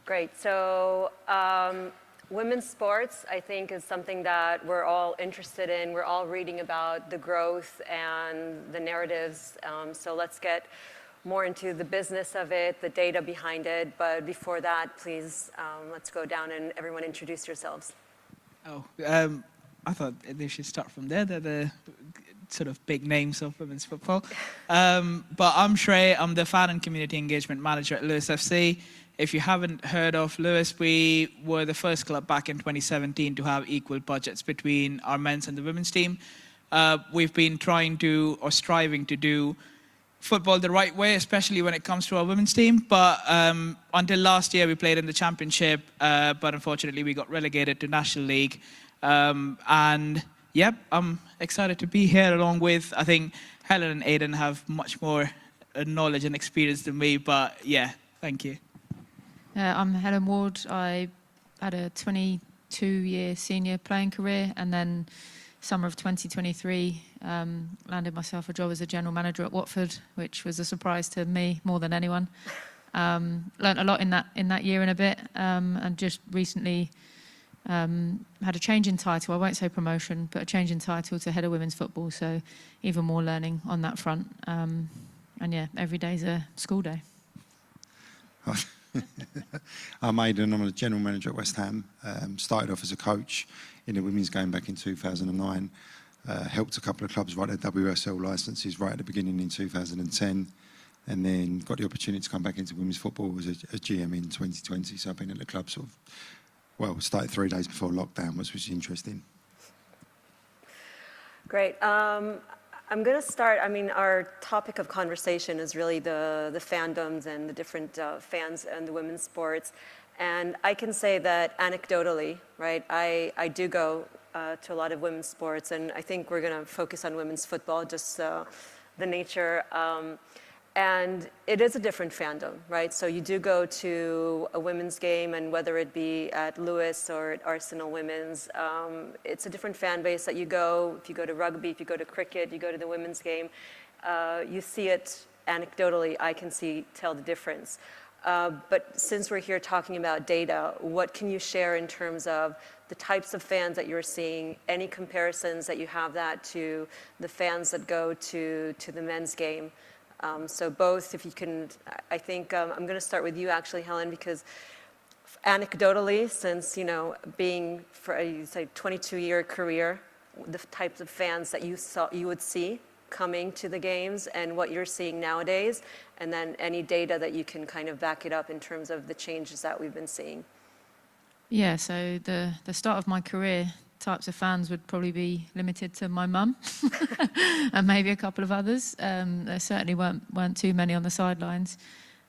Great. So women's sports, I think, is something that we're all interested in. We're all reading about the growth and the narratives. So let's get more into the business of it, the data behind it. But before that, please, let's go down and everyone introduce yourselves. Oh, I thought they should start from there. They're the sort of big names of women's football. But I'm Shrey. I'm the Fan and Community Engagement Manager at Lewes FC. If you haven't heard of Lewes, we were the first club back in 2017 to have equal budgets between our men's and the women's team. We've been trying to, or striving to do, football the right way, especially when it comes to our women's team. But until last year, we played in the championship, but unfortunately, we got relegated to National League. And yep, I'm excited to be here along with, I think, Helen and Aidan have much more knowledge and experience than me, but yeah, thank you. I'm Helen Ward. I had a 22-year senior playing career, and then summer of 2023 landed myself a job as a general manager at Watford, which was a surprise to me more than anyone. Learned a lot in that year and a bit, and just recently had a change in title. I won't say promotion, but a change in title to head of women's football. So even more learning on that front. And yeah, every day's a school day. I'm Aidan. I'm a general manager at West Ham. Started off as a coach in the women's game back in 2009. Helped a couple of clubs write their WSL licences right at the beginning in 2010. And then got the opportunity to come back into women's football as a GM in 2020. So I've been at the club sort of, well, started 3 days before lockdown, which was interesting. Great. I'm going to start, our topic of conversation is really the fandoms and the different fans and the women's sports. And I can say that anecdotally, right, I do go to a lot of women's sports, and I think we're going to focus on women's football, just the nature. And it is a different fandom, right? So you do go to a women's game, and whether it be at Lewes or at Arsenal Women's, it's a different fan base that you go. If you go to rugby, if you go to cricket, you go to the women's game, you see it anecdotally. I can tell the difference. But since we're here talking about data, what can you share in terms of the types of fans that you're seeing, any comparisons that you have that to the fans that go to the men's game? So both, if you can, I think I'm going to start with you actually, Helen, because anecdotally, since, being for a 22-year career, the types of fans that you would see coming to the games and what you're seeing nowadays, and then any data that you can kind of back it up in terms of the changes that we've been seeing. Yeah, so the start of my career, types of fans would probably be limited to my mum and maybe a couple of others. There certainly weren't too many on the sidelines.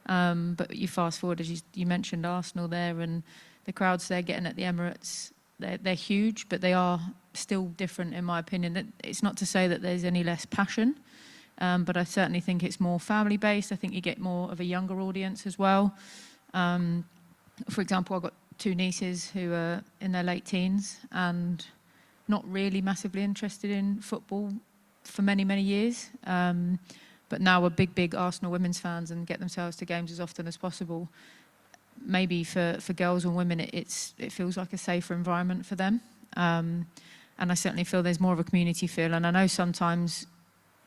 But you fast forward, as you mentioned Arsenal there, and the crowds they're getting at the Emirates, they're huge, but they are still different in my opinion. It's not to say that there's any less passion, but I certainly think it's more family-based. I think you get more of a younger audience as well. For example, I've got 2 nieces who are in their late teens and not really massively interested in football for many, many years. But now are big Arsenal women's fans and get themselves to games as often as possible. Maybe for girls and women, it feels like a safer environment for them. And I certainly feel there's more of a community feel. And I know sometimes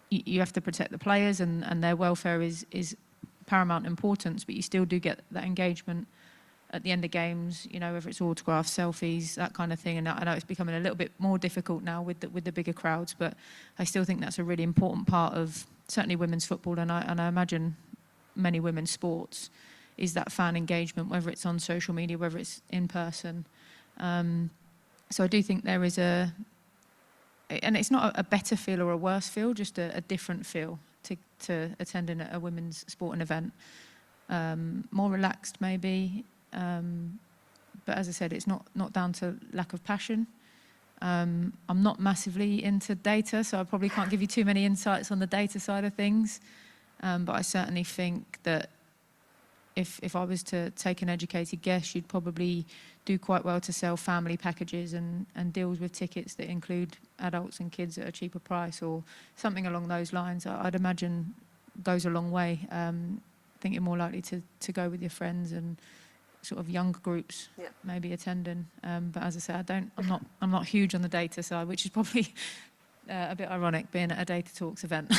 you have to protect the players and their welfare is paramount importance, but you still do get that engagement at the end of games, whether it's autographs, selfies, that kind of thing. And I know it's becoming a little bit more difficult now with the bigger crowds, but I still think that's a really important part of certainly women's football, and I imagine many women's sports, is that fan engagement, whether it's on social media, whether it's in person. So I do think there is and it's not a better feel or a worse feel, just a different feel to attending a women's sporting event. More relaxed maybe. But as I said, it's not down to lack of passion. I'm not massively into data, so I probably can't give you too many insights on the data side of things. But I certainly think that if I was to take an educated guess, you'd probably do quite well to sell family packages and deals with tickets that include adults and kids at a cheaper price or something along those lines. I'd imagine goes a long way. I think you're more likely to go with your friends and sort of younger groups Yeah. maybe attending. But as I say, I'm not huge on the data side, which is probably a bit ironic being at a data talks event.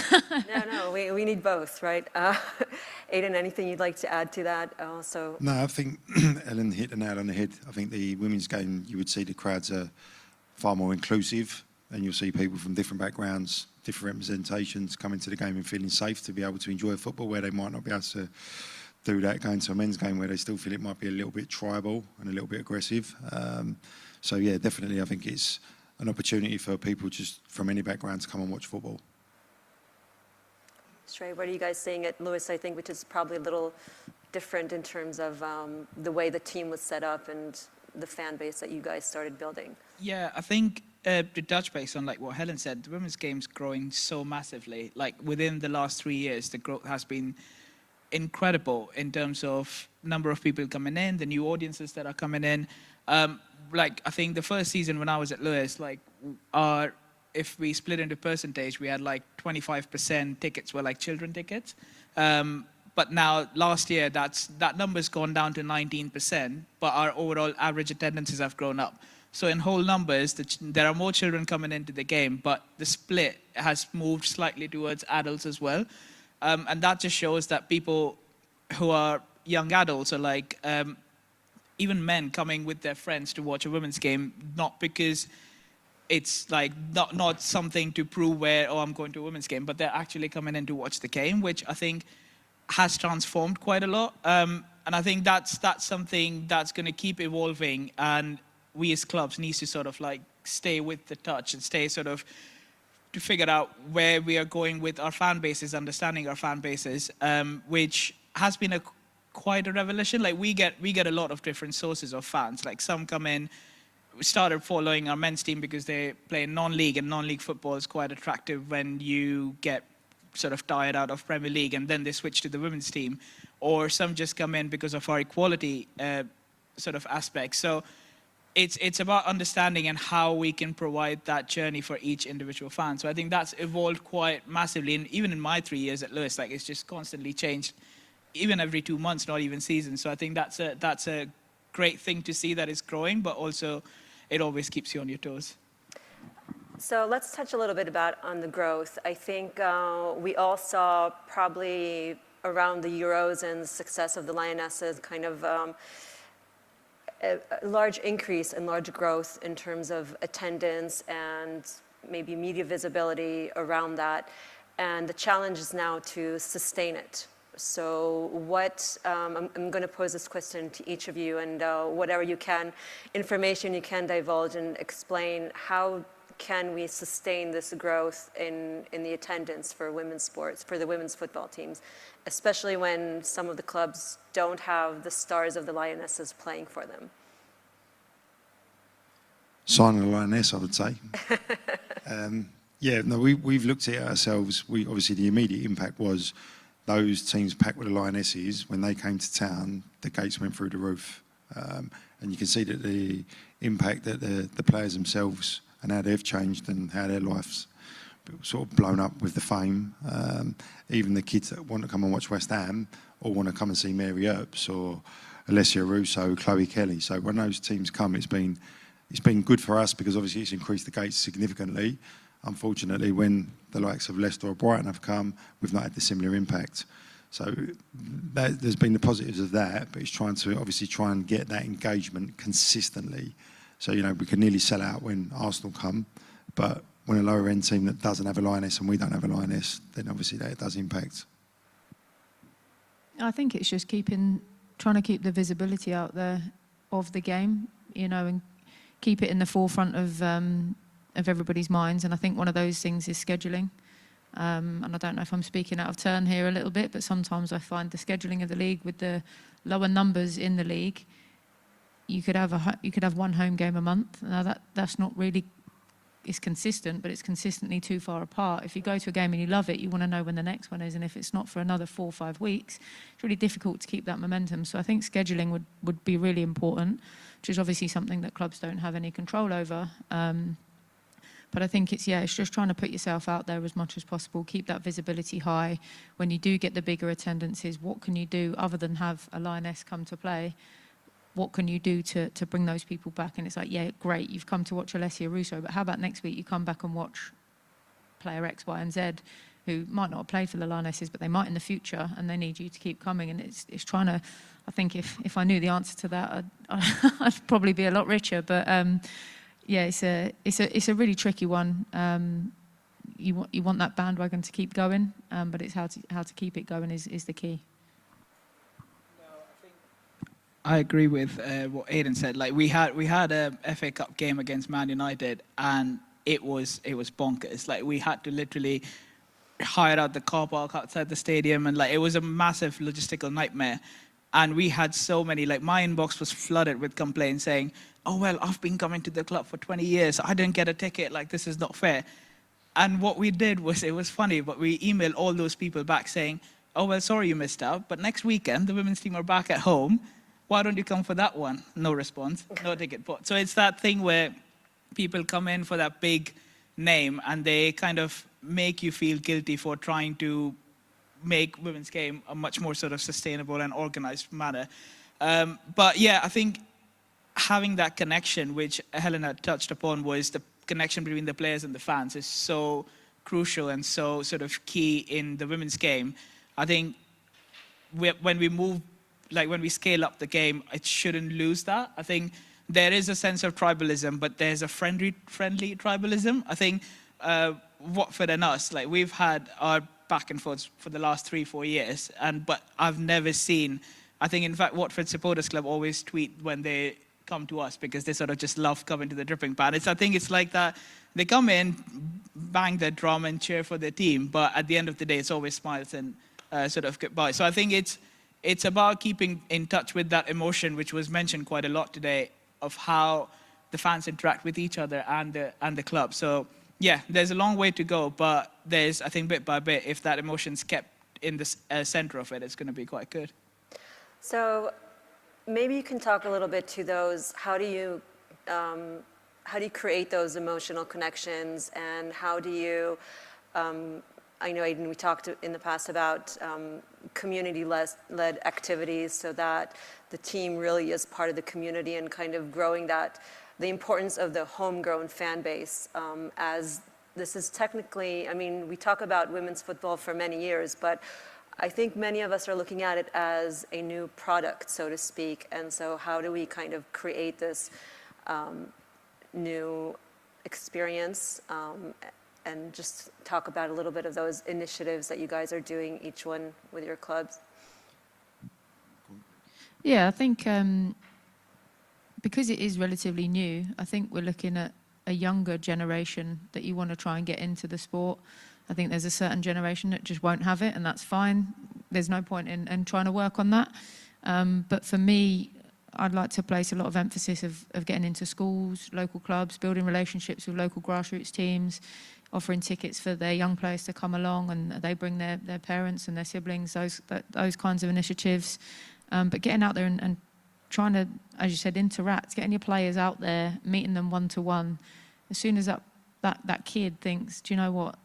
No, we need both, right? Aidan, anything you'd like to add to that? No, I think Helen hit the nail on the head. I think the women's game, you would see the crowds are far more inclusive, and you'll see people from different backgrounds, different representations coming to the game and feeling safe to be able to enjoy football where they might not be able to do that going to a men's game where they still feel it might be a little bit tribal and a little bit aggressive. So yeah, definitely I think it's an opportunity for people just from any background to come and watch football. Shrey, what are you guys seeing at Lewes, I think, which is probably a little different in terms of the way the team was set up and the fan base that you guys started building? Yeah, I think to touch base on like what Helen said, the women's game's growing so massively. Like within the last 3 years, the growth has been incredible in terms of number of people coming in, the new audiences that are coming in. Like I think the first season when I was at Lewes, like if we split into percentage, we had like 25% tickets were like children tickets. But now last year that number's gone down to 19%, but our overall average attendances have grown up. So in whole numbers, there are more children coming into the game, but the split has moved slightly towards adults as well. And that just shows that people who are young adults are like, even men coming with their friends to watch a women's game, not because it's like not something to prove where, oh, I'm going to a women's game, but they're actually coming in to watch the game, which I think has transformed quite a lot. And I think that's something that's going to keep evolving. And we as clubs need to sort of like stay with the touch and stay sort of to figure out where we are going with our fan bases, understanding our fan bases, which has been quite a revelation. Like we get a lot of different sources of fans. Like some come in, we started following our men's team because they play in non-league, and non-league football is quite attractive when you get sort of tired out of Premier League, and then they switch to the women's team. Or some just come in because of our equality sort of aspect. So it's about understanding and how we can provide that journey for each individual fan. So I think that's evolved quite massively. And even in my 3 years at Lewes, like it's just constantly changed, even every 2 months, not even seasons. So I think that's a great thing to see that it's growing, but also it always keeps you on your toes. So let's touch a little bit on the growth. I think we all saw probably around the Euros and the success of the Lionesses kind of a large increase and large growth in terms of attendance and maybe media visibility around that. And the challenge is now to sustain it. So I'm going to pose this question to each of you, and whatever information you can divulge and explain, how can we sustain this growth in the attendance for women's sports, for the women's football teams, especially when some of the clubs don't have the stars of the Lionesses playing for them? Signing a lioness, I would say. Yeah, no, we've looked at it ourselves. Obviously the immediate impact was those teams packed with the Lionesses, when they came to town, the gates went through the roof. And you can see that the impact that the players themselves and how they've changed and how their lives sort of blown up with the fame. Even the kids that want to come and watch West Ham or want to come and see Mary Earps or Alessia Russo, Chloe Kelly. So when those teams come, it's been good for us because obviously it's increased the gates significantly. Unfortunately, when the likes of Leicester or Brighton have come, we've not had the similar impact. So there's been the positives of that, but it's trying to obviously try and get that engagement consistently. So, you know, we can nearly sell out when Arsenal come, but when a lower end team that doesn't have a lioness and we don't have a lioness, then obviously that does impact. I think it's just trying to keep the visibility out there of the game, you know, and keep it in the forefront of everybody's minds. And I think one of those things is scheduling. And I don't know if I'm speaking out of turn here a little bit, but sometimes I find the scheduling of the league with the lower numbers in the league, you could have one home game a month. Now that's not really, it's consistent, but it's consistently too far apart. If you go to a game and you love it, you want to know when the next one is, and if it's not for another 4 or 5 weeks, it's really difficult to keep that momentum. So I think scheduling would be really important, which is obviously something that clubs don't have any control over. But I think it's just trying to put yourself out there as much as possible, keep that visibility high. When you do get the bigger attendances, what can you do other than have a lioness come to play? what can you do to bring those people back? And it's like, yeah, great, you've come to watch Alessia Russo, but how about next week you come back and watch player X, Y, and Z, who might not have played for the Lionesses, but they might in the future, and they need you to keep coming. And it's trying to, I think if I knew the answer to that, I'd probably be a lot richer. But yeah, it's a really tricky one. You want that bandwagon to keep going, but it's how to keep it going is the key. I agree with what Aidan said. Like we had a FA Cup game against Man United, and it was bonkers. Like we had to literally hire out the car park outside the stadium, and like it was a massive logistical nightmare. And we had so many, like my inbox was flooded with complaints saying, "Oh well, I've been coming to the club for 20 years. I didn't get a ticket. Like this is not fair." And what we did was, it was funny, but we emailed all those people back saying, "Oh well, sorry you missed out, but next weekend the women's team are back at home. Why don't you come for that one?" No response, no ticket bought. So it's that thing where people come in for that big name and they kind of make you feel guilty for trying to make women's game a much more sort of sustainable and organized manner. But yeah, I think having that connection, which Helen had touched upon, was the connection between the players and the fans is so crucial and so sort of key in the women's game. I think when we scale up the game, it shouldn't lose that. I think there is a sense of tribalism, but there's a friendly tribalism. I think Watford and us, like we've had our back and forth for the last 3-4 years, but I've never seen, I think in fact Watford Supporters Club always tweet when they come to us because they sort of just love coming to the dripping pan. I think it's like that, they come in, bang their drum and cheer for their team, but at the end of the day it's always smiles and sort of goodbye. So I think it's about keeping in touch with that emotion, which was mentioned quite a lot today, of how the fans interact with each other and the club. So yeah, there's a long way to go, but there's, I think, bit by bit, if that emotion's kept in the center of it, it's going to be quite good. So maybe you can talk a little bit to those, how do you create those emotional connections, and how do you, I know, Aidan, we talked in the past about community-led activities so that the team really is part of the community, and kind of growing that, the importance of the homegrown fan base, as this is technically, I mean, we talk about women's football for many years, but I think many of us are looking at it as a new product, so to speak. And so how do we kind of create this new experience, and just talk about a little bit of those initiatives that you guys are doing, each one with your clubs? Yeah, I think because it is relatively new, I think we're looking at a younger generation that you want to try and get into the sport. I think there's a certain generation that just won't have it, and that's fine. There's no point in trying to work on that. But for me, I'd like to place a lot of emphasis of getting into schools, local clubs, building relationships with local grassroots teams, offering tickets for their young players to come along, and they bring their parents and their siblings, those kinds of initiatives. But getting out there and trying to, as you said, interact, getting your players out there, meeting them one-to-one. As soon as that kid thinks, do you know what,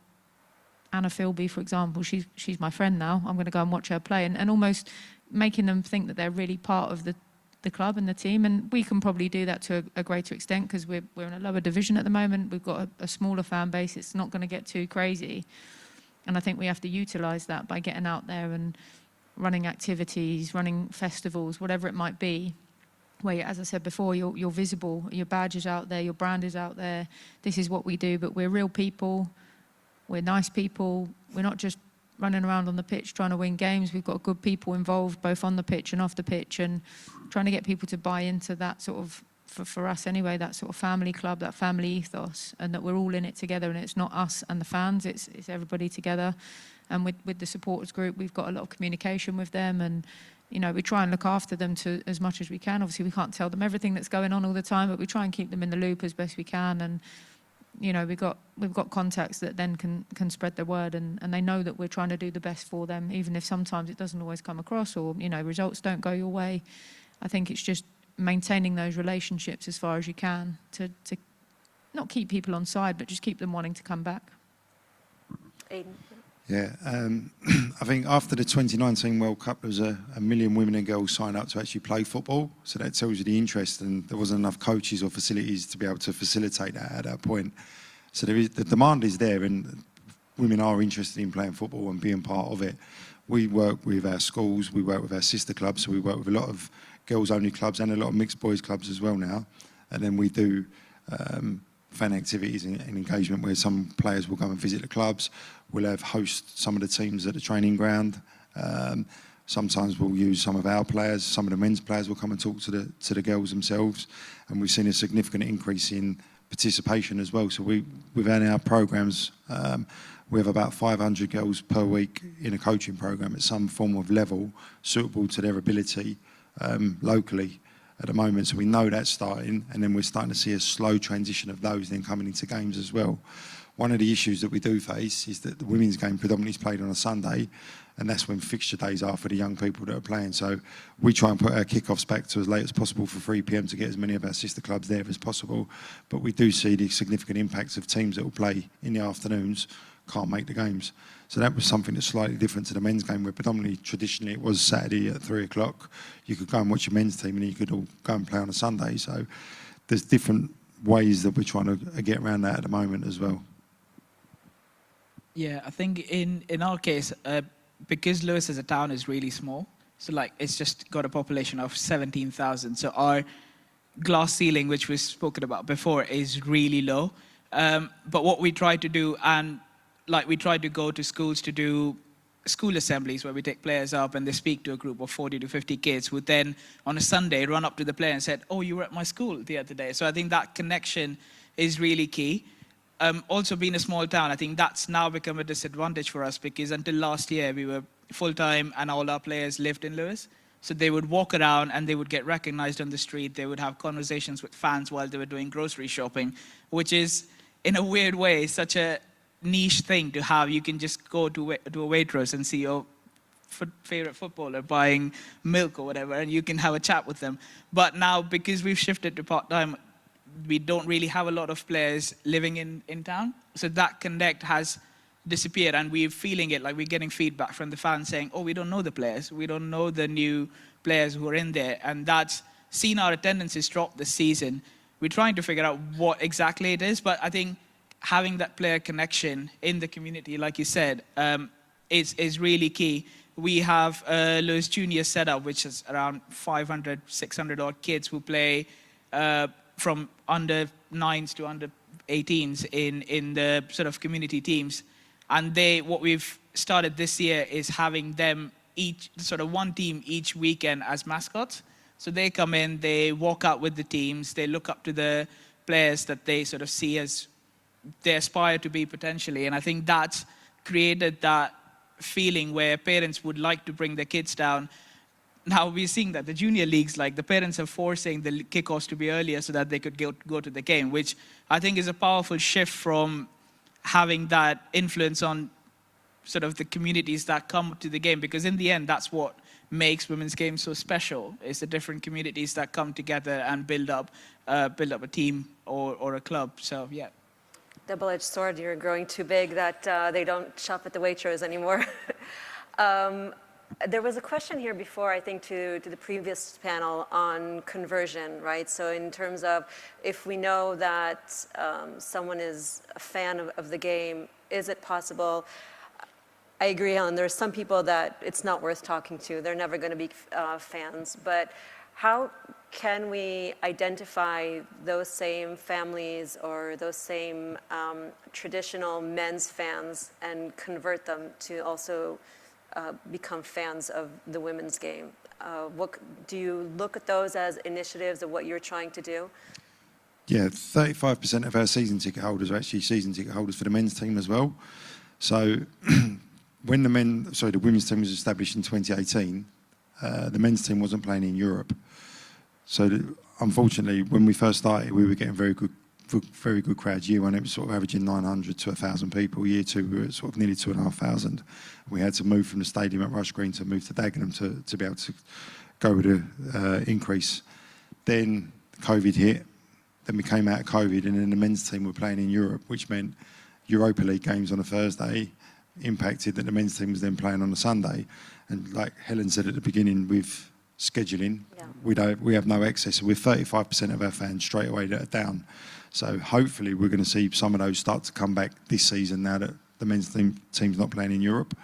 Anna Philby, for example, she's my friend now, I'm going to go and watch her play, and almost making them think that they're really part of the club and the team. And we can probably do that to a greater extent because we're in a lower division at the moment. We've got a smaller fan base. It's not going to get too crazy. And I think we have to utilise that by getting out there and running activities, running festivals, whatever it might be, where, as I said before, you're visible, your badge is out there, your brand is out there. This is what we do, but we're real people. We're nice people. We're not just running around on the pitch trying to win games. We've got good people involved both on the pitch and off the pitch, and trying to get people to buy into that sort of, for us anyway, that sort of family club, that family ethos, and that we're all in it together, and it's not us and the fans, it's everybody together. And with the supporters group, we've got a lot of communication with them, and you know, we try and look after them to as much as we can. Obviously, we can't tell them everything that's going on all the time, but we try and keep them in the loop as best we can. And you know, we've got contacts that then can spread the word, and they know that we're trying to do the best for them, even if sometimes it doesn't always come across, or you know, results don't go your way. I think it's just maintaining those relationships as far as you can to not keep people on side, but just keep them wanting to come back. Aidan? Yeah, I think after the 2019 World Cup, there was a million women and girls signed up to actually play football. So that tells you the interest, and there wasn't enough coaches or facilities to be able to facilitate that at that point. So the demand is there, and women are interested in playing football and being part of it. We work with our schools, we work with our sister clubs, so we work with a lot of girls-only clubs and a lot of mixed boys clubs as well now. And then we do fan activities and engagement where some players will go and visit the clubs. We'll have host some of the teams at the training ground. Sometimes we'll use some of our players. Some of the men's players will come and talk to the girls themselves. And we've seen a significant increase in participation as well. So within our programs, we have about 500 girls per week in a coaching program at some form of level suitable to their ability locally at the moment. So we know that's starting, and then we're starting to see a slow transition of those then coming into games as well. One of the issues that we do face is that the women's game predominantly is played on a Sunday, and that's when fixture days are for the young people that are playing. So we try and put our kick-offs back to as late as possible for 3 p.m. to get as many of our sister clubs there as possible. But we do see the significant impacts of teams that will play in the afternoons can't make the games. So that was something that's slightly different to the men's game, where predominantly, traditionally, it was Saturday at 3 o'clock. You could go and watch your men's team, and then you could all go and play on a Sunday. So there's different ways that we're trying to get around that at the moment as well. Yeah, I think in our case, because Lewes as a town is really small, so like it's just got a population of 17,000. So our glass ceiling, which we've spoken about before, is really low. But what we try to do, and like we try to go to schools to do school assemblies where we take players up and they speak to a group of 40 to 50 kids who then on a Sunday run up to the player and said, "Oh, you were at my school the other day." So I think that connection is really key. Also being a small town, I think that's now become a disadvantage for us, because until last year we were full-time and all our players lived in Lewes. So they would walk around and they would get recognized on the street. They would have conversations with fans while they were doing grocery shopping, which is, in a weird way, such a niche thing to have. You can just go to a waitress and see your favorite footballer buying milk or whatever, and you can have a chat with them. But now, because we've shifted to part-time, we don't really have a lot of players living in town. So that connect has disappeared, and we're feeling it. Like, we're getting feedback from the fans saying, "Oh, we don't know the players. We don't know the new players who are in there." And that's seen our attendances drop this season. We're trying to figure out what exactly it is, but I think having that player connection in the community, like you said, is really key. We have a Lewes Junior setup, which is around 500, 600 odd kids who play from under 9s to under 18s in the sort of community teams. And what we've started this year is having them each, sort of one team each weekend as mascots. So they come in, they walk out with the teams, they look up to the players that they sort of see as they aspire to be potentially. And I think that's created that feeling where parents would like to bring their kids down. Now we're seeing that the junior leagues, like the parents are forcing the kickoffs to be earlier so that they could go to the game, which I think is a powerful shift from having that influence on sort of the communities that come to the game, because in the end, that's what makes women's games so special, is the different communities that come together and build up a team or a club. So, yeah. Double-edged sword, you're growing too big that they don't shop at the Waitrose anymore. There was a question here before, I think, to the previous panel on conversion, right? So in terms of, if we know that someone is a fan of the game, is it possible? I agree, Helen, there are some people that it's not worth talking to. They're never going to be fans. But how can we identify those same families or those same traditional men's fans and convert them to also become fans of the women's game? Do you look at those as initiatives of what you're trying to do? Yeah, 35% of our season ticket holders are actually season ticket holders for the men's team as well. So when the women's team was established in 2018, the men's team wasn't playing in Europe. So unfortunately, when we first started, we were getting very good crowds. Year one, it was sort of averaging 900 to 1,000 people. Year two, we were at sort of nearly 2,500. We had to move from the stadium at Rush Green to move to Dagenham to be able to go with the increase. Then COVID hit. Then we came out of COVID, and then the men's team were playing in Europe, which meant Europa League games on a Thursday impacted that the men's team was then playing on a Sunday. And like Helen said at the beginning, with scheduling, we have no access. So we're 35% of our fans straight away that are down. So hopefully we're going to see some of those start to come back this season now that the men's team's not playing in Europe.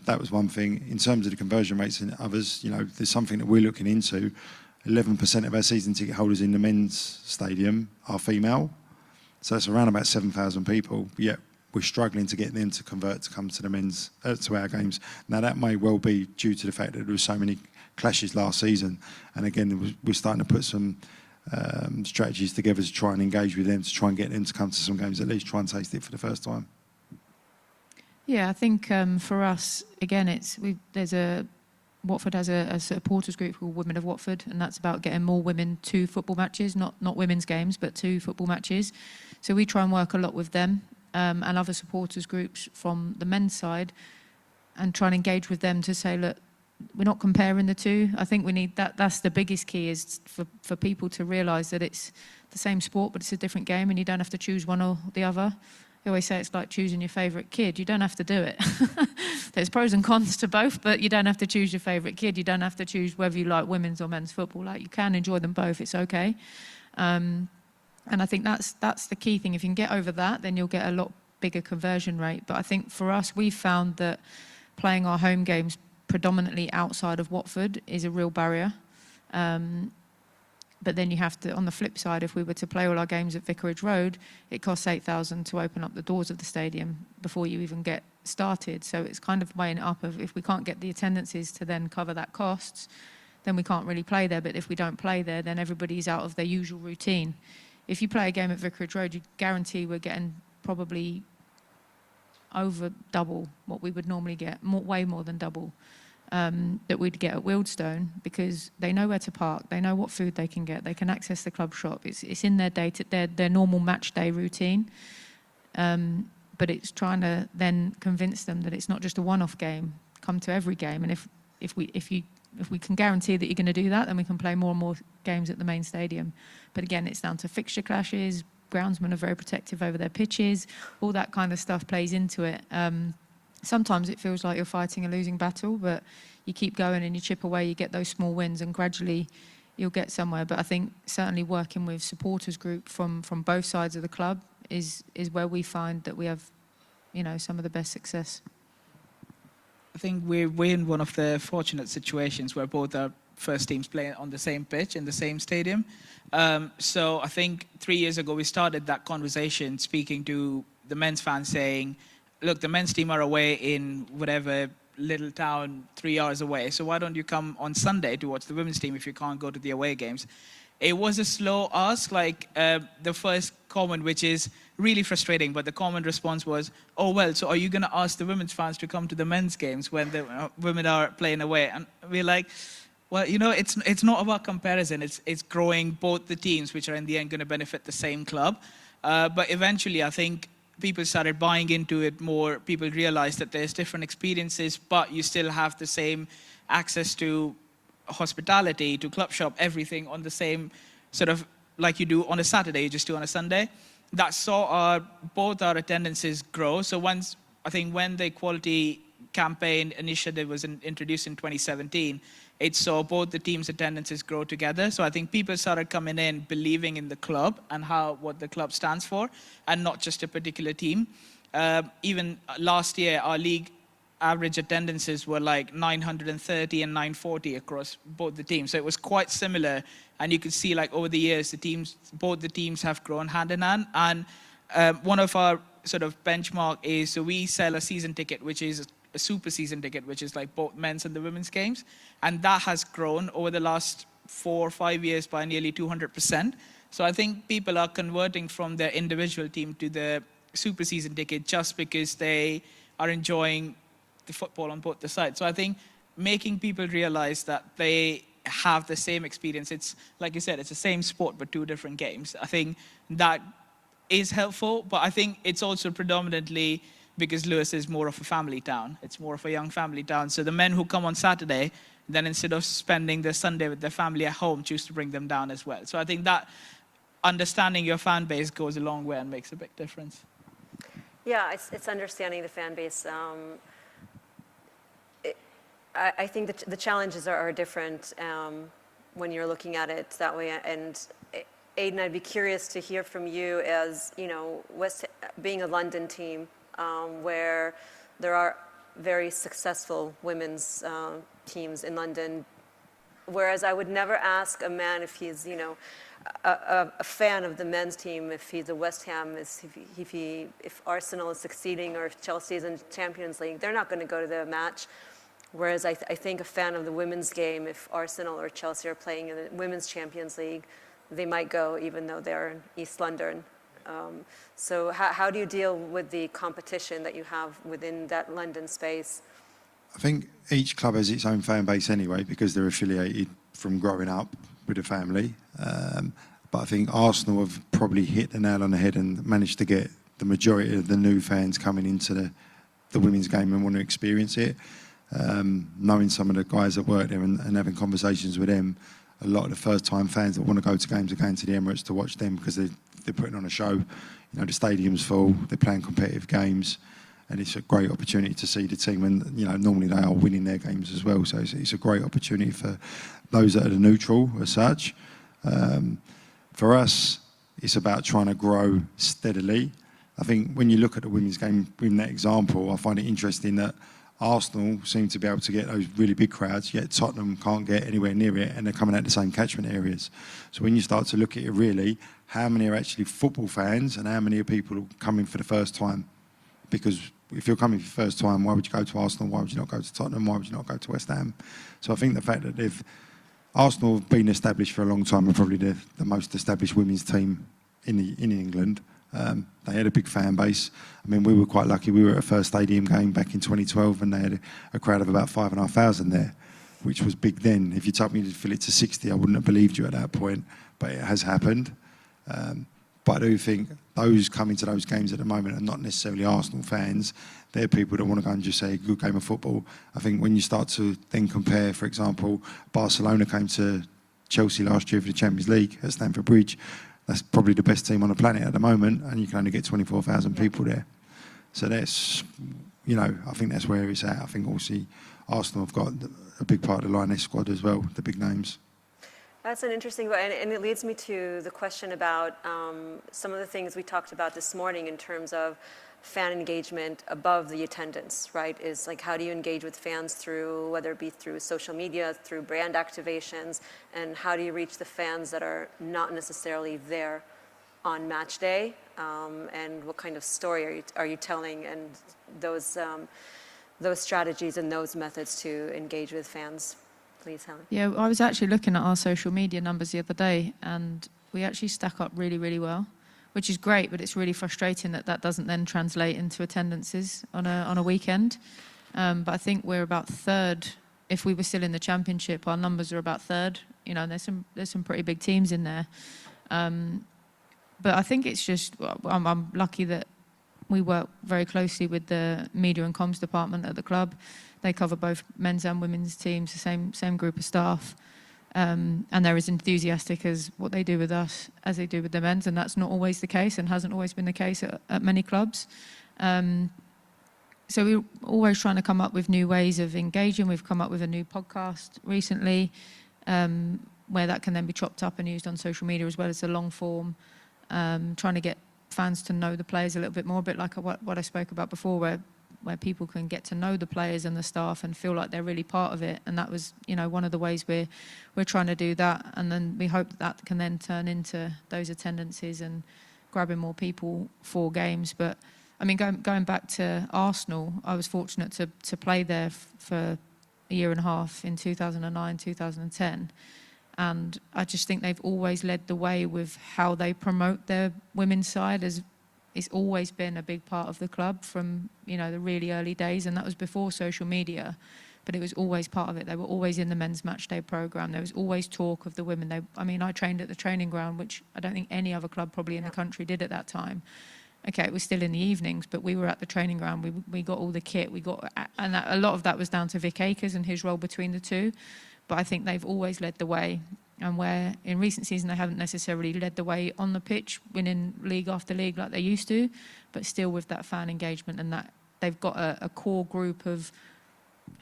That was one thing. In terms of the conversion rates and others, you know, there's something that we're looking into. 11% of our season ticket holders in the men's stadium are female. So it's around about 7,000 people. Yet we're struggling to get them to convert to come to the men's to our games. Now that may well be due to the fact that there were so many clashes last season. And again, we're starting to put some strategies together to try and engage with them, to try and get them to come to some games, at least try and taste it for the first time. Yeah, I think for us, again, Watford has a supporters group called Women of Watford, and that's about getting more women to football matches, not women's games, but to football matches. So we try and work a lot with them and other supporters groups from the men's side, and try and engage with them to say, look, we're not comparing the two. I think we need that. That's the biggest key, is for people to realise that it's the same sport, but it's a different game, and you don't have to choose one or the other. I always say it's like choosing your favourite kid. You don't have to do it. There's pros and cons to both, but you don't have to choose your favourite kid. You don't have to choose whether you like women's or men's football. Like, you can enjoy them both. It's okay. And I think that's the key thing. If you can get over that, then you'll get a lot bigger conversion rate. But I think for us, we've found that playing our home games predominantly outside of Watford is a real barrier. But then you have to, on the flip side, if we were to play all our games at Vicarage Road, it costs $8,000 to open up the doors of the stadium before you even get started. So it's kind of weighing it up of, if we can't get the attendances to then cover that costs, then we can't really play there. But if we don't play there, then everybody's out of their usual routine. If you play a game at Vicarage Road, you guarantee we're getting probably over double what we would normally get, way more than double. That we'd get at Wimbledon, because they know where to park, they know what food they can get, they can access the club shop. It's in their their normal match day routine. But it's trying to then convince them that it's not just a one-off game. Come to every game, and if we can guarantee that you're going to do that, then we can play more and more games at the main stadium. But again, it's down to fixture clashes. Groundsmen are very protective over their pitches. All that kind of stuff plays into it. Sometimes it feels like you're fighting a losing battle, but you keep going and you chip away, you get those small wins, and gradually you'll get somewhere. But I think certainly working with supporters group from both sides of the club is where we find that we have, you know, some of the best success. I think we're in one of the fortunate situations where both our first teams play on the same pitch in the same stadium. So I think 3 years ago we started that conversation, speaking to the men's fans, saying, look, the men's team are away in whatever little town 3 hours away, so why don't you come on Sunday to watch the women's team if you can't go to the away games? It was a slow ask, like the first comment, which is really frustrating, but the common response was, oh, well, so are you going to ask the women's fans to come to the men's games when the women are playing away? And we're like, well, you know, it's not about comparison. It's growing both the teams, which are in the end going to benefit the same club. But eventually, I think people started buying into it more. People realized that there's different experiences, but you still have the same access to hospitality, to club shop, everything on the same sort of, like you do on a Saturday, you just do on a Sunday. That saw both our attendances grow. So once, I think when the equality campaign initiative was introduced in 2017, it saw both the teams' attendances grow together. So I think people started coming in believing in the club and what the club stands for, and not just a particular team. Even last year, our league average attendances were like 930 and 940 across both the teams. So it was quite similar. And you could see, like, over the years, both the teams have grown hand in hand. And one of our sort of benchmark is, so we sell a season ticket, which is a super season ticket, which is like both men's and the women's games. And that has grown over the last 4 or 5 years by nearly 200%. So I think people are converting from their individual team to the super season ticket just because they are enjoying the football on both the sides. So I think making people realize that they have the same experience. It's, like you said, it's the same sport, but 2 different games. I think that is helpful, but I think it's also predominantly because Lewes is more of a family town. It's more of a young family town. So the men who come on Saturday, then instead of spending their Sunday with their family at home, choose to bring them down as well. So I think that understanding your fan base goes a long way and makes a big difference. Yeah, it's understanding the fan base. I think that the challenges are different when you're looking at it that way. And Aidan, I'd be curious to hear from you as, you know, being a London team where there are very successful women's teams in London. Whereas I would never ask a man if he's, you know, a fan of the men's team, if he's a West Ham, if Arsenal is succeeding or if Chelsea is in Champions League, they're not going to go to the match. Whereas I think a fan of the women's game, if Arsenal or Chelsea are playing in the Women's Champions League, they might go even though they're in East London. So how do you deal with the competition that you have within that London space? I think each club has its own fan base anyway because they're affiliated from growing up with a family. But I think Arsenal have probably hit the nail on the head and managed to get the majority of the new fans coming into the women's game and want to experience it. Knowing some of the guys that work there and having conversations with them, a lot of the first-time fans that want to go to games are going to the Emirates to watch them because they're putting on a show. You know, the stadium's full, they're playing competitive games, and it's a great opportunity to see the team. And you know, normally they are winning their games as well, so it's a great opportunity for those that are the neutral as such. For us, it's about trying to grow steadily. I think when you look at the women's game in that example, I find it interesting that Arsenal seem to be able to get those really big crowds, yet Tottenham can't get anywhere near it, and they're coming out the same catchment areas. So when you start to look at it really, how many are actually football fans and how many are people coming for the first time? Because if you're coming for the first time, why would you go to Arsenal? Why would you not go to Tottenham? Why would you not go to West Ham? So I think the fact that Arsenal have been established for a long time and probably the most established women's team in England. They had a big fan base. I mean, we were quite lucky. We were at a first stadium game back in 2012 and they had a crowd of about 5,500 there, which was big then. If you told me to fill it to 60, I wouldn't have believed you at that point, but it has happened. But I do think those coming to those games at the moment are not necessarily Arsenal fans. They're people that want to go and just say a good game of football. I think when you start to then compare, for example, Barcelona came to Chelsea last year for the Champions League at Stamford Bridge. That's probably the best team on the planet at the moment, and you can only get 24,000 people there. So that's, you know, I think that's where it's at. I think obviously Arsenal have got a big part of the Lioness squad as well, the big names. That's an interesting, and it leads me to the question about some of the things we talked about this morning in terms of fan engagement above the attendance, right? Is like, how do you engage with fans through, whether it be through social media, through brand activations, and how do you reach the fans that are not necessarily there on match day, and what kind of story are you telling, and those strategies and those methods to engage with fans. Please, Helen. Yeah, I was actually looking at our social media numbers the other day, and we actually stack up really, really well, which is great, but it's really frustrating that doesn't then translate into attendances on a weekend. But I think we're about third. If we were still in the Championship, our numbers are about third. You know, and there's some pretty big teams in there. But I think it's just, I'm lucky that we work very closely with the media and comms department at the club. They cover both men's and women's teams, the same group of staff. And they're as enthusiastic as what they do with us as they do with the men's, and that's not always the case and hasn't always been the case at many clubs. So we're always trying to come up with new ways of engaging. We've come up with a new podcast recently where that can then be chopped up and used on social media as well as a long form, trying to get fans to know the players a little bit more, a bit like what I spoke about before, where people can get to know the players and the staff and feel like they're really part of it. And that was, you know, one of the ways we're trying to do that. And then we hope that can then turn into those attendances and grabbing more people for games. But I mean, going back to Arsenal, I was fortunate to play there for a year and a half in 2009, 2010. And I just think they've always led the way with how they promote their women's side. It's always been a big part of the club from, you know, the really early days, and that was before social media, but it was always part of it. They were always in the men's match day programme. There was always talk of the women. I trained at the training ground, which I don't think any other club probably in the country did at that time. Okay, it was still in the evenings, but we were at the training ground. We got all the kit. A lot of that was down to Vic Akers and his role between the two. But I think they've always led the way. And where in recent season they haven't necessarily led the way on the pitch, winning league after league like they used to, but still with that fan engagement and that they've got a core group of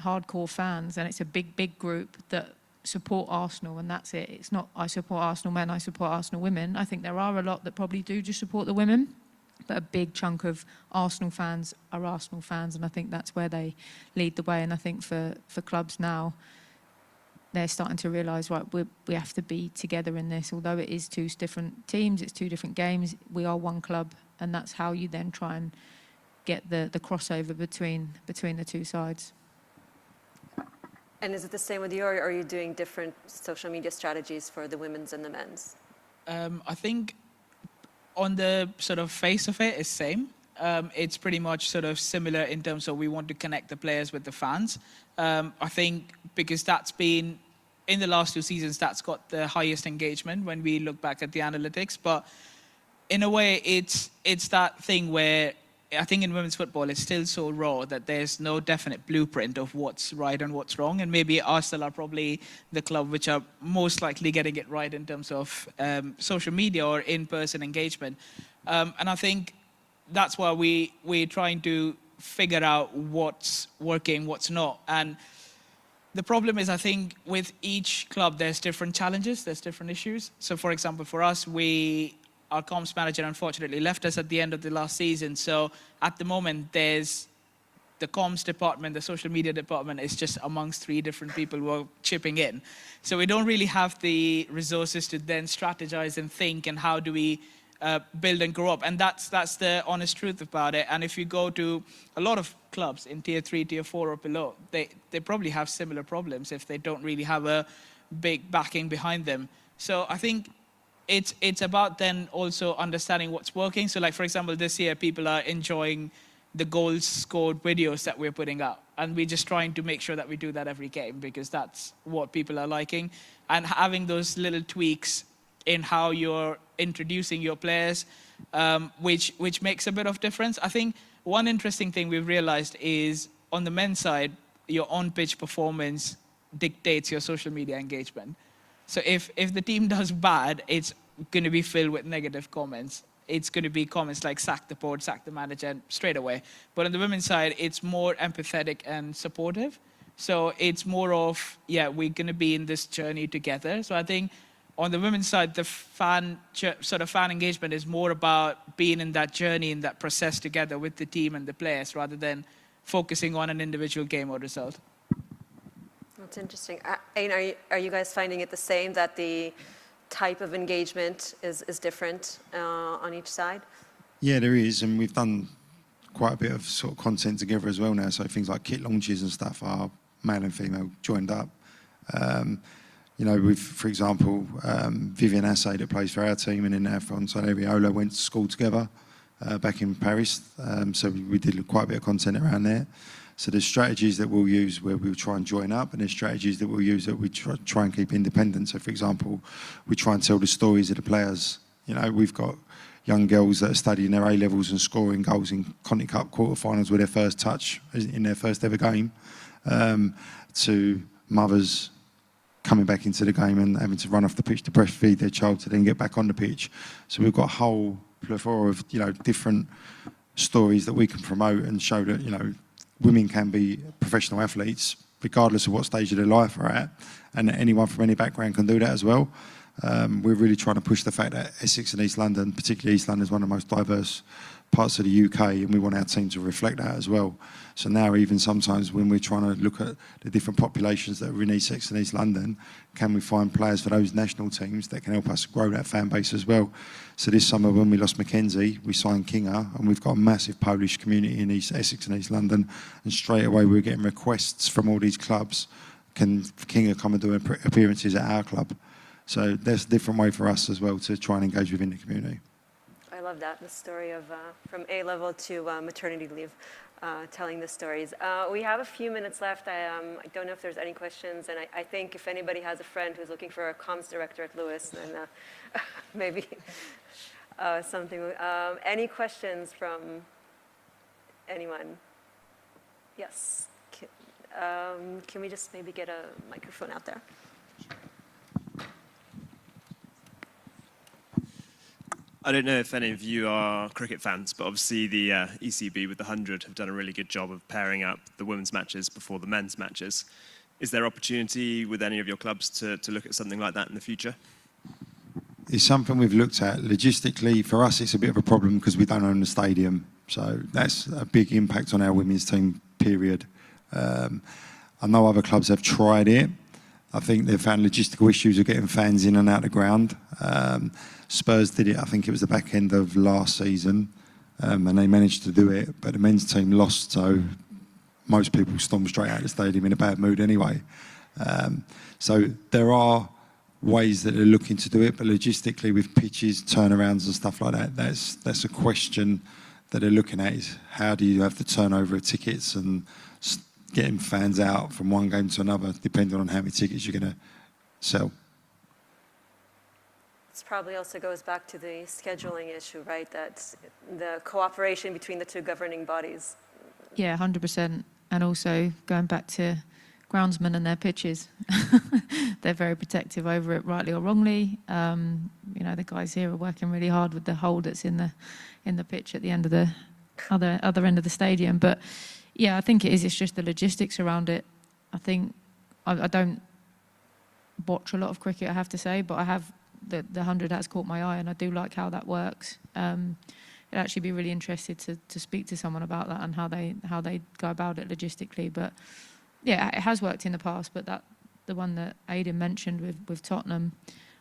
hardcore fans, and it's a big group that support Arsenal, and that's it. It's not I support Arsenal men, I support Arsenal women. I think there are a lot that probably do just support the women, but a big chunk of Arsenal fans are Arsenal fans, and I think that's where they lead the way. And I think for clubs now, they're starting to realise, right, we have to be together in this. Although it is two different teams, it's two different games, we are one club, and that's how you then try and get the crossover between the two sides. And is it the same with you, or are you doing different social media strategies for the women's and the men's? I think on the sort of face of it, it's same. It's pretty much sort of similar in terms of we want to connect the players with the fans. I think because that's been, in the last 2 seasons, that's got the highest engagement when we look back at the analytics. But in a way, it's that thing where I think in women's football, it's still so raw that there's no definite blueprint of what's right and what's wrong. And maybe Arsenal are probably the club which are most likely getting it right in terms of social media or in-person engagement. And I think that's why we're trying to figure out what's working, what's not. And the problem is, I think, with each club, there's different challenges, there's different issues. So, for example, for us, our comms manager unfortunately left us at the end of the last season. So at the moment, there's the comms department, the social media department is just amongst 3 different people who are chipping in. So we don't really have the resources to then strategize and think and how do we build and grow up. And that's the honest truth about it. And if you go to a lot of clubs in tier 3, tier 4 or below, they probably have similar problems if they don't really have a big backing behind them. So I think it's about then also understanding what's working. So like, for example, this year, people are enjoying the goals scored videos that we're putting out. And we're just trying to make sure that we do that every game because that's what people are liking. And having those little tweaks in how you're introducing your players, which makes a bit of difference. I think one interesting thing we've realized is on the men's side, your on-pitch performance dictates your social media engagement. So if the team does bad, it's going to be filled with negative comments. It's going to be comments like sack the board, sack the manager straight away. But on the women's side, it's more empathetic and supportive. So it's more of, we're going to be in this journey together. So I think on the women's side, the fan engagement is more about being in that journey, in that process together with the team and the players rather than focusing on an individual game or result. That's interesting. Aidan, are you guys finding it the same, that the type of engagement is different on each side? Yeah, there is, and we've done quite a bit of sort of content together as well now. So things like kit launches and stuff are male and female joined up. With, for example, Vivian Assay that plays for our team, and then our fiancée Ariola went to school together back in Paris. So we did quite a bit of content around there. So there's strategies that we'll use where we'll try and join up, and there's strategies that we'll use that we try and keep independent. So, for example, we try and tell the stories of the players. We've got young girls that are studying their A-levels and scoring goals in Conti Cup quarterfinals with their first touch in their first ever game, to mothers coming back into the game and having to run off the pitch to breastfeed their child to then get back on the pitch. So we've got a whole plethora of different stories that we can promote and show that women can be professional athletes regardless of what stage of their life they're at, and anyone from any background can do that as well. We're really trying to push the fact that Essex and East London, particularly East London, is one of the most diverse parts of the UK, and we want our team to reflect that as well. So now even sometimes when we're trying to look at the different populations that are in Essex and East London, can we find players for those national teams that can help us grow that fan base as well? So this summer when we lost Mackenzie, we signed Kinga, and we've got a massive Polish community in East Essex and East London, and straight away we're getting requests from all these clubs. Can Kinga come and do appearances at our club? So there's a different way for us as well to try and engage within the community. I love that, the story of from A-level to maternity leave, telling the stories. We have a few minutes left. I don't know if there's any questions, and I think if anybody has a friend who's looking for a comms director at Lewes, then maybe something. Any questions from anyone? Yes. Can we just maybe get a microphone out there? I don't know if any of you are cricket fans, but obviously the ECB with the 100 have done a really good job of pairing up the women's matches before the men's matches. Is there opportunity with any of your clubs to look at something like that in the future? It's something we've looked at. Logistically, for us, it's a bit of a problem because we don't own the stadium. So that's a big impact on our women's team, period. I know other clubs have tried it. I think they've found logistical issues of getting fans in and out of the ground. Spurs did it, I think it was the back end of last season, and they managed to do it, but the men's team lost, so most people stormed straight out of the stadium in a bad mood anyway. So there are ways that they're looking to do it, but logistically with pitches, turnarounds and stuff like that, that's a question that they're looking at, is how do you have the turnover of tickets and getting fans out from one game to another, depending on how many tickets you're going to sell. This probably also goes back to the scheduling issue, right? That the cooperation between the two governing bodies. Yeah, 100%. And also going back to groundsmen and their pitches. They're very protective over it, rightly or wrongly. You know, the guys here are working really hard with the hole that's in the pitch at the end of the other end of the stadium. But yeah, I think it is. It's just the logistics around it. I think I don't watch a lot of cricket, I have to say, but I have the 100 has caught my eye, and I do like how that works. I'd actually be really interested to speak to someone about that and how they go about it logistically. But yeah, it has worked in the past. But the one that Aidan mentioned with Tottenham,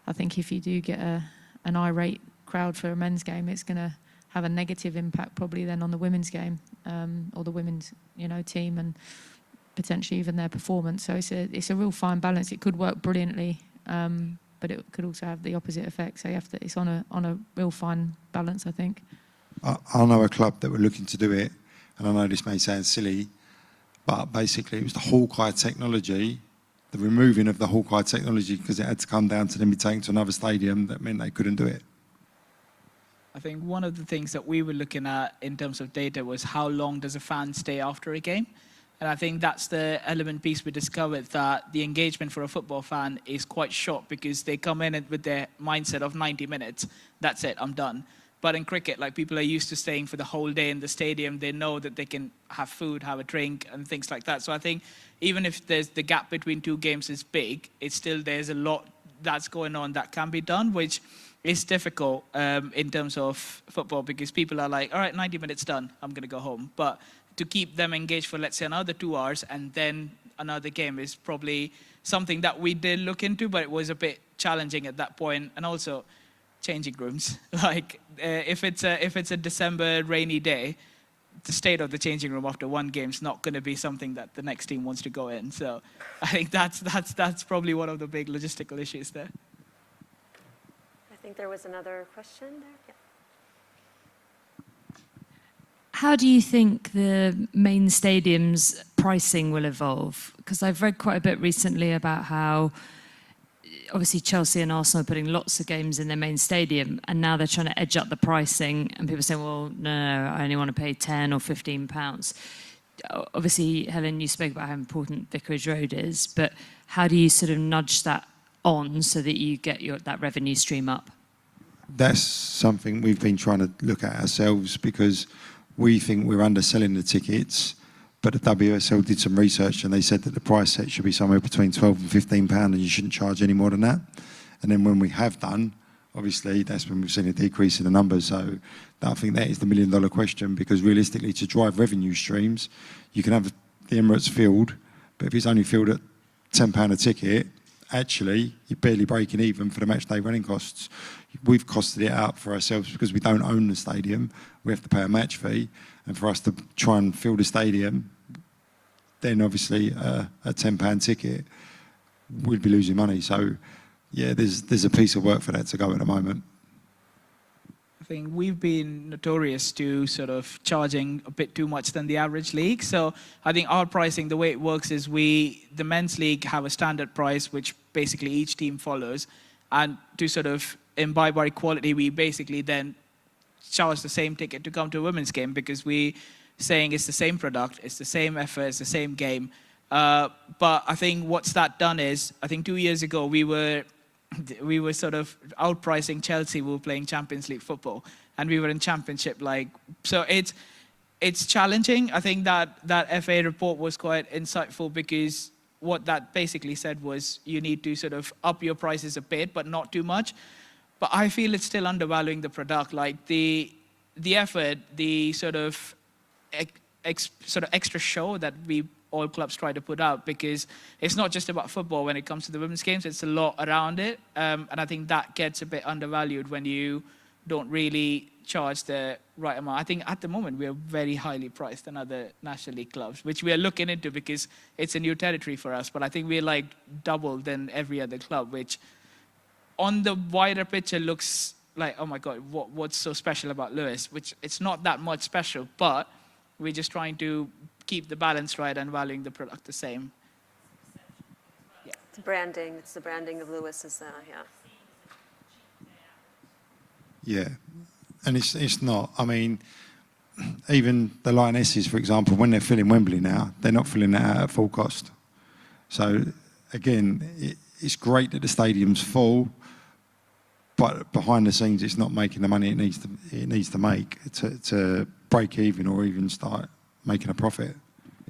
I think if you do get an irate crowd for a men's game, it's going to have a negative impact probably then on the women's game, or the women's team, and potentially even their performance. So it's a real fine balance. It could work brilliantly, but it could also have the opposite effect. So it's on a real fine balance, I think. I know a club that were looking to do it, and I know this may sound silly, but basically it was the Hawkeye technology, the removing of the Hawkeye technology, because it had to come down to them be taken to another stadium, that meant they couldn't do it. I think one of the things that we were looking at in terms of data was how long does a fan stay after a game? And I think that's the element piece we discovered, that the engagement for a football fan is quite short because they come in with their mindset of 90 minutes. That's it, I'm done. But in cricket, like, people are used to staying for the whole day in the stadium. They know that they can have food, have a drink, and things like that. So I think even if the gap between two games is big, it's still, there's a lot that's going on that can be done, which is difficult in terms of football, because people are like, all right, 90 minutes done, I'm going to go home. But to keep them engaged for, let's say, another 2 hours and then another game is probably something that we did look into, but it was a bit challenging at that point. And also changing rooms, like if it's a December rainy day, the state of the changing room after one game is not going to be something that the next team wants to go in. So I think that's probably one of the big logistical issues there. I think there was another question there. Yeah. How do you think the main stadium's pricing will evolve? Because I've read quite a bit recently about how obviously Chelsea and Arsenal are putting lots of games in their main stadium, and now they're trying to edge up the pricing, and people say, well, no, I only want to pay £10 or £15. Obviously, Helen, you spoke about how important Vicarage Road is, but how do you sort of nudge that on so that you get that revenue stream up? That's something we've been trying to look at ourselves, because we think we're underselling the tickets, but the WSL did some research and they said that the price set should be somewhere between £12 and £15 and you shouldn't charge any more than that. And then when we have done, obviously that's when we've seen a decrease in the numbers. So I think that is the $1 million question, because realistically, to drive revenue streams, you can have the Emirates filled, but if it's only filled at £10 a ticket, actually you're barely breaking even for the match day running costs. We've costed it out for ourselves because we don't own the stadium. We have to pay a match fee, and for us to try and fill the stadium, then obviously a £10 ticket, we'd be losing money. So yeah, there's a piece of work for that to go at the moment. I think we've been notorious to sort of charging a bit too much than the average league. So I think our pricing, the way it works is the men's league have a standard price, which basically each team follows. And to sort of imbibe our equality, we basically then charge the same ticket to come to a women's game, because we saying it's the same product, it's the same effort, it's the same game. But I think what's that done is, I think 2 years ago we were we were sort of outpricing Chelsea. We were playing Champions League football, and we were in Championship. So it's challenging. I think that FA report was quite insightful, because what that basically said was you need to sort of up your prices a bit, but not too much. But I feel it's still undervaluing the product. Like the effort, the sort of extra show that all clubs try to put out, because it's not just about football when it comes to the women's games. It's a lot around it, and I think that gets a bit undervalued when you don't really charge the right amount. I think at the moment we are very highly priced than other National League clubs, which we are looking into because it's a new territory for us. But I think we're like double than every other club, which on the wider picture looks like, oh my God, what's so special about Lewes? Which it's not that much special, but we're just trying to keep the balance right and valuing the product the same. Yeah. It's branding. It's the branding of Lewes, yeah. Yeah, and it's not. I mean, even the Lionesses, for example, when they're filling Wembley now, they're not filling that out at full cost. So again, it's great that the stadium's full, but behind the scenes, it's not making the money it needs to make to break even or even start making a profit.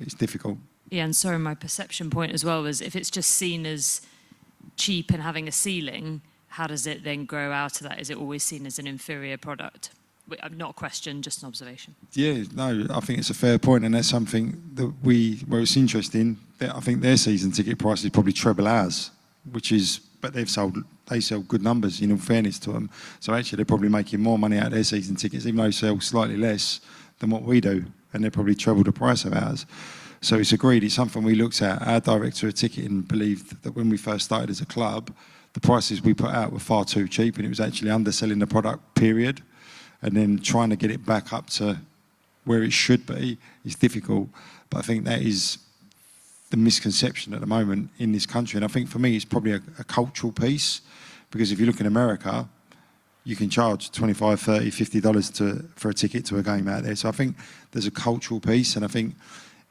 It's difficult. Yeah, and sorry, my perception point as well was if it's just seen as cheap and having a ceiling, how does it then grow out of that? Is it always seen as an inferior product? Not a question, just an observation. Yeah, no, I think it's a fair point, and that's something that where it's interesting. I think their season ticket price is probably treble ours, but they sell good numbers, in all fairness to them. So actually they're probably making more money out of their season tickets, even though they sell slightly less than what we do, and they're probably treble the price of ours. So it's agreed, it's something we looked at. Our director of ticketing believed that when we first started as a club, the prices we put out were far too cheap, and it was actually underselling the product, period. And then trying to get it back up to where it should be is difficult. But I think that is the misconception at the moment in this country. And I think for me, it's probably a cultural piece, because if you look in America, you can charge $25, $30, $50 for a ticket to a game out there. So I think there's a cultural piece, and I think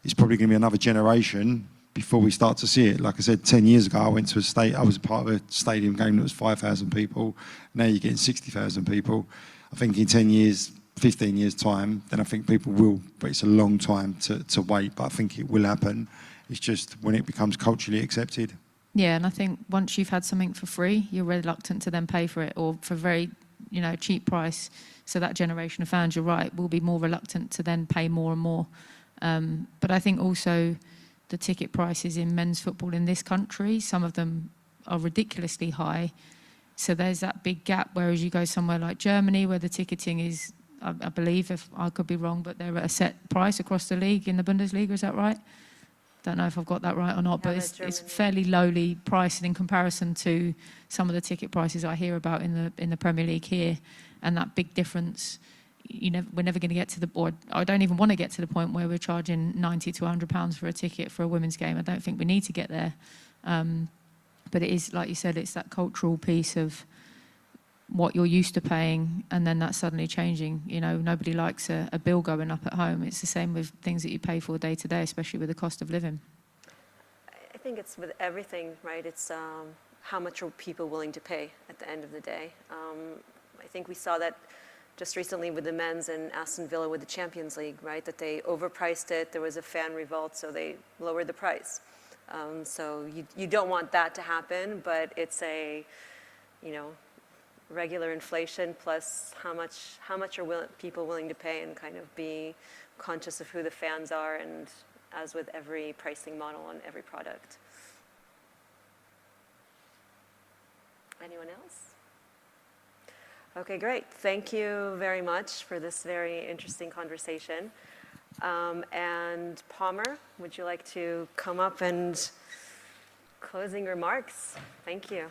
it's probably going to be another generation before we start to see it. Like I said, 10 years ago, I was a part of a stadium game that was 5,000 people. Now you're getting 60,000 people. I think in 10 years, 15 years' time, then I think people will, but it's a long time to wait, but I think it will happen. It's just when it becomes culturally accepted. Yeah, and I think once you've had something for free, you're reluctant to then pay for it, or for very, cheap price. So that generation of fans, you're right, will be more reluctant to then pay more and more. But I think also the ticket prices in men's football in this country, some of them are ridiculously high. So there's that big gap, whereas you go somewhere like Germany, where the ticketing is, I believe, if I could be wrong, but they're at a set price across the league in the Bundesliga, is that right? Don't know if I've got that right or not, but it's fairly lowly priced in comparison to some of the ticket prices I hear about in the Premier League here. And that big difference, we're never going to get to or I don't even want to get to the point where we're charging £90 to £100 for a ticket for a women's game. I don't think we need to get there. But it is, like you said, it's that cultural piece of what you're used to paying, and then that's suddenly changing. Nobody likes a bill going up at home. It's the same with things that you pay for day to day, especially with the cost of living. I think it's with everything, right? It's how much are people willing to pay at the end of the day. I think we saw that just recently with the men's and Aston Villa with the Champions League, right? That they overpriced it. There was a fan revolt, so they lowered the price. So you don't want that to happen, but it's a, regular inflation plus how much are people willing to pay, and kind of be conscious of who the fans are, and as with every pricing model on every product. Anyone else? Okay, great. Thank you very much for this very interesting conversation. And Palmer, would you like to come up and closing remarks? Thank you.